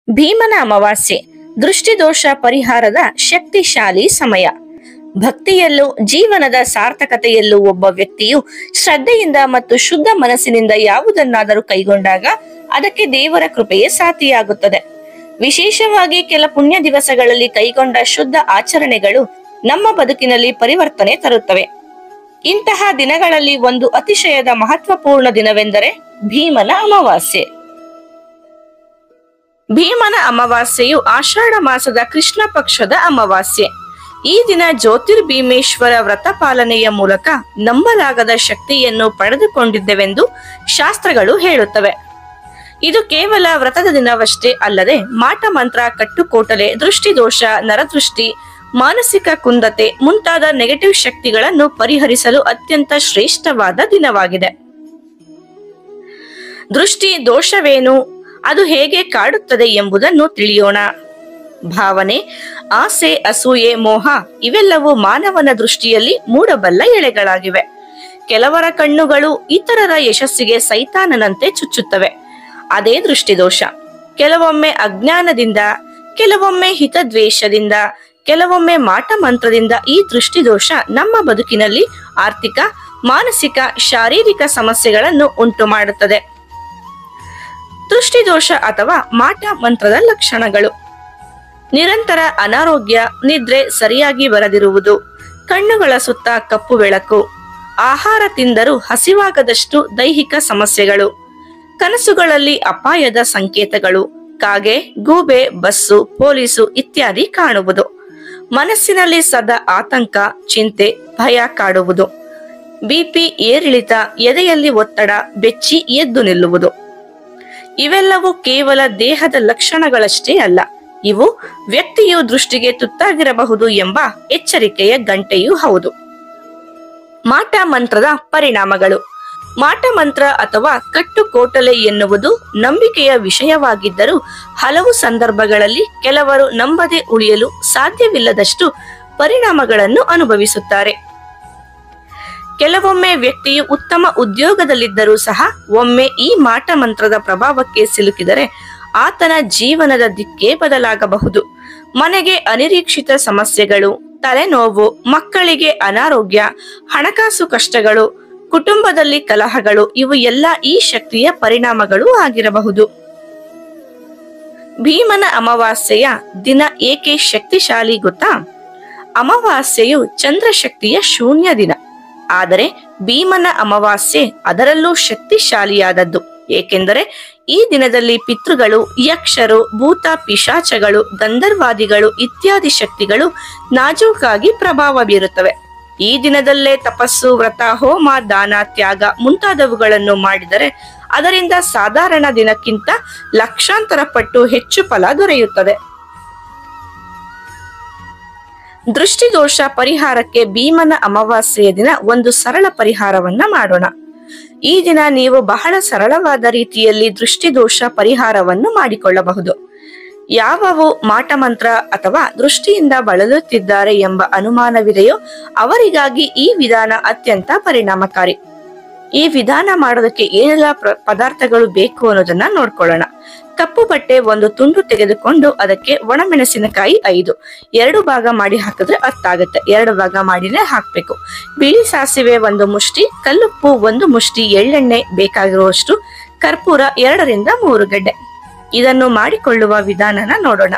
ಭೀಮನ ಅಮಾವಾಸ್ಯೆ ದೃಷ್ಟಿದೋಷ ಪರಿಹಾರದ ಶಕ್ತಿಶಾಲಿ ಸಮಯ. ಭಕ್ತಿಯಲ್ಲೂ ಜೀವನದ ಸಾರ್ಥಕತೆಯಲ್ಲೂ ಒಬ್ಬ ವ್ಯಕ್ತಿಯು ಶ್ರದ್ಧೆಯಿಂದ ಮತ್ತು ಶುದ್ಧ ಮನಸ್ಸಿನಿಂದ ಯಾವುದನ್ನಾದರೂ ಕೈಗೊಂಡಾಗ ಅದಕ್ಕೆ ದೇವರ ಕೃಪೆಯೇ ಸಾಥಿಯಾಗುತ್ತದೆ. ವಿಶೇಷವಾಗಿ ಕೆಲ ಪುಣ್ಯ ದಿವಸಗಳಲ್ಲಿ ಕೈಗೊಂಡ ಶುದ್ಧ ಆಚರಣೆಗಳು ನಮ್ಮ ಬದುಕಿನಲ್ಲಿ ಪರಿವರ್ತನೆ ತರುತ್ತವೆ. ಇಂತಹ ದಿನಗಳಲ್ಲಿ ಒಂದು ಅತಿಶಯದ ಮಹತ್ವಪೂರ್ಣ ದಿನವೆಂದರೆ ಭೀಮನ ಅಮಾವಾಸ್ಯೆ. ಭೀಮನ ಅಮಾವಾಸ್ಯೆಯು ಆಷಾಢ ಮಾಸದ ಕೃಷ್ಣ ಪಕ್ಷದ ಅಮಾವಾಸ್ಯೆ. ಈ ದಿನ ಜ್ಯೋತಿರ್ಭೀಮೇಶ್ವರ ವ್ರತ ಪಾಲನೆಯ ಮೂಲಕ ನಂಬಲಾಗದ ಶಕ್ತಿಯನ್ನು ಪಡೆದುಕೊಂಡಿದ್ದೆವೆಂದು ಶಾಸ್ತ್ರಗಳು ಹೇಳುತ್ತವೆ. ಇದು ಕೇವಲ ವ್ರತದ ದಿನವಷ್ಟೇ ಅಲ್ಲದೆ ಮಾಟ ಮಂತ್ರ, ಕಟ್ಟುಕೋಟಲೆ, ದೃಷ್ಟಿದೋಷ, ನರದೃಷ್ಟಿ, ಮಾನಸಿಕ ಕುಂದತೆ ಮುಂತಾದ ನೆಗೆಟಿವ್ ಶಕ್ತಿಗಳನ್ನು ಪರಿಹರಿಸಲು ಅತ್ಯಂತ ಶ್ರೇಷ್ಠವಾದ ದಿನವಾಗಿದೆ. ದೃಷ್ಟಿ ದೋಷವೇನು, ಅದು ಹೇಗೆ ಕಾಡುತ್ತದೆ ಎಂಬುದನ್ನು ತಿಳಿಯೋಣ. ಭಾವನೆ, ಆಸೆ, ಅಸೂಯೆ, ಮೋಹ ಇವೆಲ್ಲವೂ ಮಾನವನ ದೃಷ್ಟಿಯಲ್ಲಿ ಮೂಡಬಲ್ಲ ಎಳೆಗಳಾಗಿವೆ. ಕೆಲವರ ಕಣ್ಣುಗಳು ಇತರರ ಯಶಸ್ಸಿಗೆ ಸೈತಾನನಂತೆ ಚುಚ್ಚುತ್ತವೆ. ಅದೇ ದೃಷ್ಟಿದೋಷ. ಕೆಲವೊಮ್ಮೆ ಅಜ್ಞಾನದಿಂದ, ಕೆಲವೊಮ್ಮೆ ಹಿತದ್ವೇಷದಿಂದ, ಕೆಲವೊಮ್ಮೆ ಮಾಟ ಮಂತ್ರದಿಂದ ಈ ದೃಷ್ಟಿದೋಷ ನಮ್ಮ ಬದುಕಿನಲ್ಲಿ ಆರ್ಥಿಕ, ಮಾನಸಿಕ, ಶಾರೀರಿಕ ಸಮಸ್ಯೆಗಳನ್ನು ಉಂಟು ಮಾಡುತ್ತದೆ. ದೃಷ್ಟಿದೋಷ ಅಥವಾ ಮಾಟ ಮಂತ್ರದ ಲಕ್ಷಣಗಳು: ನಿರಂತರ ಅನಾರೋಗ್ಯ, ನಿದ್ರೆ ಸರಿಯಾಗಿ ಬರದಿರುವುದು, ಕಣ್ಣುಗಳ ಸುತ್ತ ಕಪ್ಪು ಬೆಳಕು, ಆಹಾರ ತಿಂದರೂ ಹಸಿವಾಗದಷ್ಟು ದೈಹಿಕ ಸಮಸ್ಯೆಗಳು, ಕನಸುಗಳಲ್ಲಿ ಅಪಾಯದ ಸಂಕೇತಗಳು, ಕಾಗೆ, ಗೂಬೆ, ಬಸ್ಸು, ಪೊಲೀಸು ಇತ್ಯಾದಿ ಕಾಣುವುದು, ಮನಸ್ಸಿನಲ್ಲಿ ಸದಾ ಆತಂಕ, ಚಿಂತೆ, ಭಯ ಕಾಡುವುದು, ಬಿಪಿ ಏರಿಳಿತ, ಎದೆಯಲ್ಲಿ ಒತ್ತಡ, ಬೆಚ್ಚಿ ಎದ್ದು ನಿಲ್ಲುವುದು. ಇವೆಲ್ಲವೂ ಕೇವಲ ದೇಹದ ಲಕ್ಷಣಗಳಷ್ಟೇ ಅಲ್ಲ, ಇವು ವ್ಯಕ್ತಿಯು ದೃಷ್ಟಿಗೆ ತುತ್ತಾಗಿರಬಹುದು ಎಂಬ ಎಚ್ಚರಿಕೆಯ ಗಂಟೆಯೂ ಹೌದು. ಮಾಟ ಮಂತ್ರದ ಪರಿಣಾಮಗಳು: ಮಾಟ ಮಂತ್ರ ಅಥವಾ ಕಟ್ಟುಕೋಟಲೆ ಎನ್ನುವುದು ನಂಬಿಕೆಯ ವಿಷಯವಾಗಿದ್ದರೂ ಹಲವು ಸಂದರ್ಭಗಳಲ್ಲಿ ಕೆಲವರು ನಂಬದೆ ಉಳಿಯಲು ಸಾಧ್ಯವಿಲ್ಲದಷ್ಟು ಪರಿಣಾಮಗಳನ್ನು ಅನುಭವಿಸುತ್ತಾರೆ. ಕೆಲವೊಮ್ಮೆ ವ್ಯಕ್ತಿಯು ಉತ್ತಮ ಉದ್ಯೋಗದಲ್ಲಿದ್ದರೂ ಸಹ ಒಮ್ಮೆ ಈ ಮಾಟ ಮಂತ್ರದ ಪ್ರಭಾವಕ್ಕೆ ಸಿಲುಕಿದರೆ ಆತನ ಜೀವನದ ದಿಕ್ಕೇ ಬದಲಾಗಬಹುದು. ಮನೆಗೆ ಅನಿರೀಕ್ಷಿತ ಸಮಸ್ಯೆಗಳು, ತಲೆನೋವು, ಮಕ್ಕಳಿಗೆ ಅನಾರೋಗ್ಯ, ಹಣಕಾಸು ಕಷ್ಟಗಳು, ಕುಟುಂಬದಲ್ಲಿ ಕಲಹಗಳು ಇವು ಎಲ್ಲ ಈ ಶಕ್ತಿಯ ಪರಿಣಾಮಗಳು ಆಗಿರಬಹುದು. ಭೀಮನ ಅಮಾವಾಸ್ಯೆಯ ದಿನ ಏಕೆ ಶಕ್ತಿಶಾಲಿ ಗೊತ್ತಾ? ಅಮಾವಾಸ್ಯೆಯು ಚಂದ್ರಶಕ್ತಿಯ ಶೂನ್ಯ ದಿನ. ಆದರೆ ಭೀಮನ ಅಮಾವಾಸ್ಯೆ ಅದರಲ್ಲೂ ಶಕ್ತಿಶಾಲಿಯಾದದ್ದು. ಏಕೆಂದರೆ ಈ ದಿನದಲ್ಲಿ ಪಿತೃಗಳು, ಯಕ್ಷರು, ಭೂತ ಪಿಶಾಚಗಳು, ಗಂಧರ್ವಾದಿಗಳು ಇತ್ಯಾದಿ ಶಕ್ತಿಗಳು ನಾಜೂಕಾಗಿ ಪ್ರಭಾವ ಬೀರುತ್ತವೆ. ಈ ದಿನದಲ್ಲೇ ತಪಸ್ಸು, ವ್ರತ, ಹೋಮ, ದಾನ, ತ್ಯಾಗ ಮುಂತಾದವುಗಳನ್ನು ಮಾಡಿದರೆ ಅದರಿಂದ ಸಾಧಾರಣ ದಿನಕ್ಕಿಂತ ಲಕ್ಷಾಂತರ ಪಟ್ಟು ಹೆಚ್ಚು ಫಲ ದೊರೆಯುತ್ತದೆ. ದೃಷ್ಟಿದೋಷ ಪರಿಹಾರಕ್ಕೆ ಭೀಮನ ಅಮಾವಾಸ್ಯೆಯ ದಿನ ಒಂದು ಸರಳ ಪರಿಹಾರವನ್ನ ಮಾಡೋಣ. ಈ ದಿನ ನೀವು ಬಹಳ ಸರಳವಾದ ರೀತಿಯಲ್ಲಿ ದೃಷ್ಟಿದೋಷ ಪರಿಹಾರವನ್ನು ಮಾಡಿಕೊಳ್ಳಬಹುದು. ಯಾವವು ಮಾಟ ಮಂತ್ರ ಅಥವಾ ದೃಷ್ಟಿಯಿಂದ ಬಳಲುತ್ತಿದ್ದಾರೆ ಎಂಬ ಅನುಮಾನವಿದೆಯೋ ಅವರಿಗಾಗಿ ಈ ವಿಧಾನ ಅತ್ಯಂತ ಪರಿಣಾಮಕಾರಿ. ಈ ವಿಧಾನ ಮಾಡೋದಕ್ಕೆ ಏನೆಲ್ಲ ಪದಾರ್ಥಗಳು ಬೇಕು ಅನ್ನೋದನ್ನ ನೋಡ್ಕೊಳ್ಳೋಣ. ಕಪ್ಪು ಬಟ್ಟೆ ಒಂದು ತುಂಡು ತೆಗೆದುಕೊಂಡು ಅದಕ್ಕೆ ಒಣಮೆಣಸಿನಕಾಯಿ 5 2 ಭಾಗ ಮಾಡಿ ಹಾಕಿದ್ರೆ ಅರ್ಥಾಗುತ್ತೆ. 2 ಭಾಗ ಮಾಡಿನೇ ಹಾಕ್ಬೇಕು. ಬಿಳಿ ಸಾಸಿವೆ 1 ಮುಷ್ಟಿ, ಕಲ್ಲುಪ್ಪು 1 ಮುಷ್ಟಿ, ಎಳ್ಳೆಣ್ಣೆ ಬೇಕಾಗಿರುವಷ್ಟು, ಕರ್ಪೂರ 2 ರಿಂದ 3 ಗಡ್ಡೆ. ಇದನ್ನು ಮಾಡಿಕೊಳ್ಳುವ ವಿಧಾನನ ನೋಡೋಣ.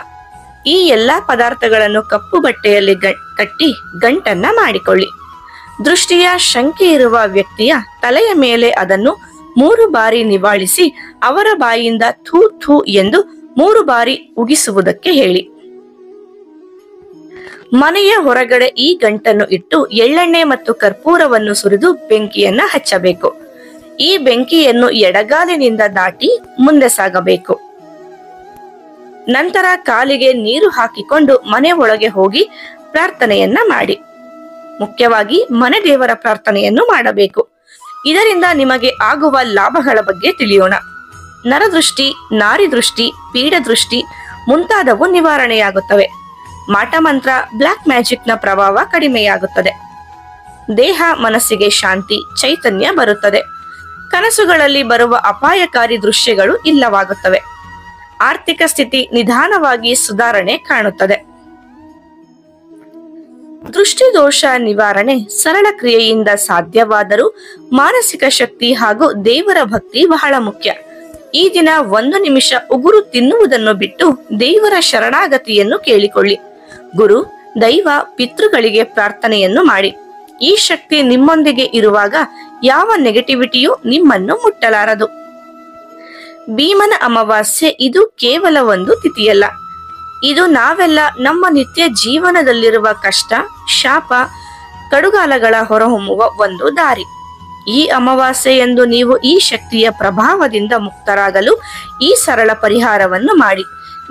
ಈ ಎಲ್ಲಾ ಪದಾರ್ಥಗಳನ್ನು ಕಪ್ಪು ಬಟ್ಟೆಯಲ್ಲಿ ಕಟ್ಟಿ ಗಂಟನ್ನ ಮಾಡಿಕೊಳ್ಳಿ. ದೃಷ್ಟಿಯ ಶಂಕೆ ಇರುವ ವ್ಯಕ್ತಿಯ ತಲೆಯ ಮೇಲೆ ಅದನ್ನು 3 ಬಾರಿ ನಿವಾಳಿಸಿ ಅವರ ಬಾಯಿಯಿಂದ ಥೂ ಥೂ ಎಂದು 3 ಬಾರಿ ಉಗಿಸುವುದಕ್ಕೆ ಹೇಳಿ. ಮನೆಯ ಹೊರಗಡೆ ಈ ಗಂಟನ್ನು ಇಟ್ಟು ಎಳ್ಳೆಣ್ಣೆ ಮತ್ತು ಕರ್ಪೂರವನ್ನು ಸುರಿದು ಬೆಂಕಿಯನ್ನ ಹಚ್ಚಬೇಕು. ಈ ಬೆಂಕಿಯನ್ನು ಎಡಗಾಲಿನಿಂದ ದಾಟಿ ಮುಂದೆ ಸಾಗಬೇಕು. ನಂತರ ಕಾಲಿಗೆ ನೀರು ಹಾಕಿಕೊಂಡು ಮನೆ ಒಳಗೆ ಹೋಗಿ ಪ್ರಾರ್ಥನೆಯನ್ನ ಮಾಡಿ. ಮುಖ್ಯವಾಗಿ ಮನೆ ದೇವರ ಪ್ರಾರ್ಥನೆಯನ್ನು ಮಾಡಬೇಕು. ಇದರಿಂದ ನಿಮಗೆ ಆಗುವ ಲಾಭಗಳ ಬಗ್ಗೆ ತಿಳಿಯೋಣ. ನರದೃಷ್ಟಿ, ನಾರಿ ದೃಷ್ಟಿ, ಪೀಡ ದೃಷ್ಟಿ ಮುಂತಾದವು ನಿವಾರಣೆಯಾಗುತ್ತವೆ. ಮಾಟ ಮಂತ್ರ, ಬ್ಲಾಕ್ ಮ್ಯಾಜಿಕ್ ನ ಪ್ರಭಾವ ಕಡಿಮೆಯಾಗುತ್ತದೆ. ದೇಹ ಮನಸ್ಸಿಗೆ ಶಾಂತಿ, ಚೈತನ್ಯ ಬರುತ್ತದೆ. ಕನಸುಗಳಲ್ಲಿ ಬರುವ ಅಪಾಯಕಾರಿ ದೃಶ್ಯಗಳು ಇಲ್ಲವಾಗುತ್ತವೆ. ಆರ್ಥಿಕ ಸ್ಥಿತಿ ನಿಧಾನವಾಗಿ ಸುಧಾರಣೆ ಕಾಣುತ್ತದೆ. ದೃಷ್ಟಿದೋಷ ನಿವಾರಣೆ ಸರಳ ಕ್ರಿಯೆಯಿಂದ ಸಾಧ್ಯವಾದರೂ ಮಾನಸಿಕ ಶಕ್ತಿ ಹಾಗೂ ದೇವರ ಭಕ್ತಿ ಬಹಳ ಮುಖ್ಯ. ಈ ದಿನ 1 ನಿಮಿಷ ಉಗುರು ತಿನ್ನುವುದನ್ನು ಬಿಟ್ಟು ದೇವರ ಶರಣಾಗತಿಯನ್ನು ಕೇಳಿಕೊಳ್ಳಿ. ಗುರು, ದೈವ, ಪಿತೃಗಳಿಗೆ ಪ್ರಾರ್ಥನೆಯನ್ನು ಮಾಡಿ. ಈ ಶಕ್ತಿ ನಿಮ್ಮೊಂದಿಗೆ ಇರುವಾಗ ಯಾವ ನೆಗೆಟಿವಿಟಿಯೂ ನಿಮ್ಮನ್ನು ಮುಟ್ಟಲಾರದು. ಭೀಮನ ಅಮಾವಾಸ್ಯೆ ಇದು ಕೇವಲ ಒಂದು ತಿಥಿಯಲ್ಲ. ಇದು ನಾವೆಲ್ಲ ನಮ್ಮ ನಿತ್ಯ ಜೀವನದಲ್ಲಿರುವ ಕಷ್ಟ, ಶಾಪ, ಕಡುಗಾಲಗಳ ಹೊರಹೊಮ್ಮುವ ಒಂದು ದಾರಿ. ಈ ಅಮಾವಾಸ್ಯೆಯಂದು ನೀವು ಈ ಶಕ್ತಿಯ ಪ್ರಭಾವದಿಂದ ಮುಕ್ತರಾಗಲು ಈ ಸರಳ ಪರಿಹಾರವನ್ನು ಮಾಡಿ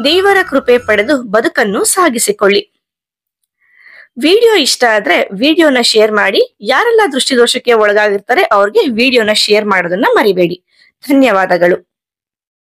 ದೇವರ ಕೃಪೆ ಪಡೆದು ಬದುಕನ್ನು ಸಾಗಿಸಿಕೊಳ್ಳಿ. ವಿಡಿಯೋ ಇಷ್ಟ ಆದ್ರೆ ವಿಡಿಯೋನ ಶೇರ್ ಮಾಡಿ. ಯಾರೆಲ್ಲ ದೃಷ್ಟಿದೋಷಕ್ಕೆ ಒಳಗಾಗಿರ್ತಾರೆ ಅವ್ರಿಗೆ ವಿಡಿಯೋನ ಶೇರ್ ಮಾಡೋದನ್ನ ಮರಿಬೇಡಿ. ಧನ್ಯವಾದಗಳು.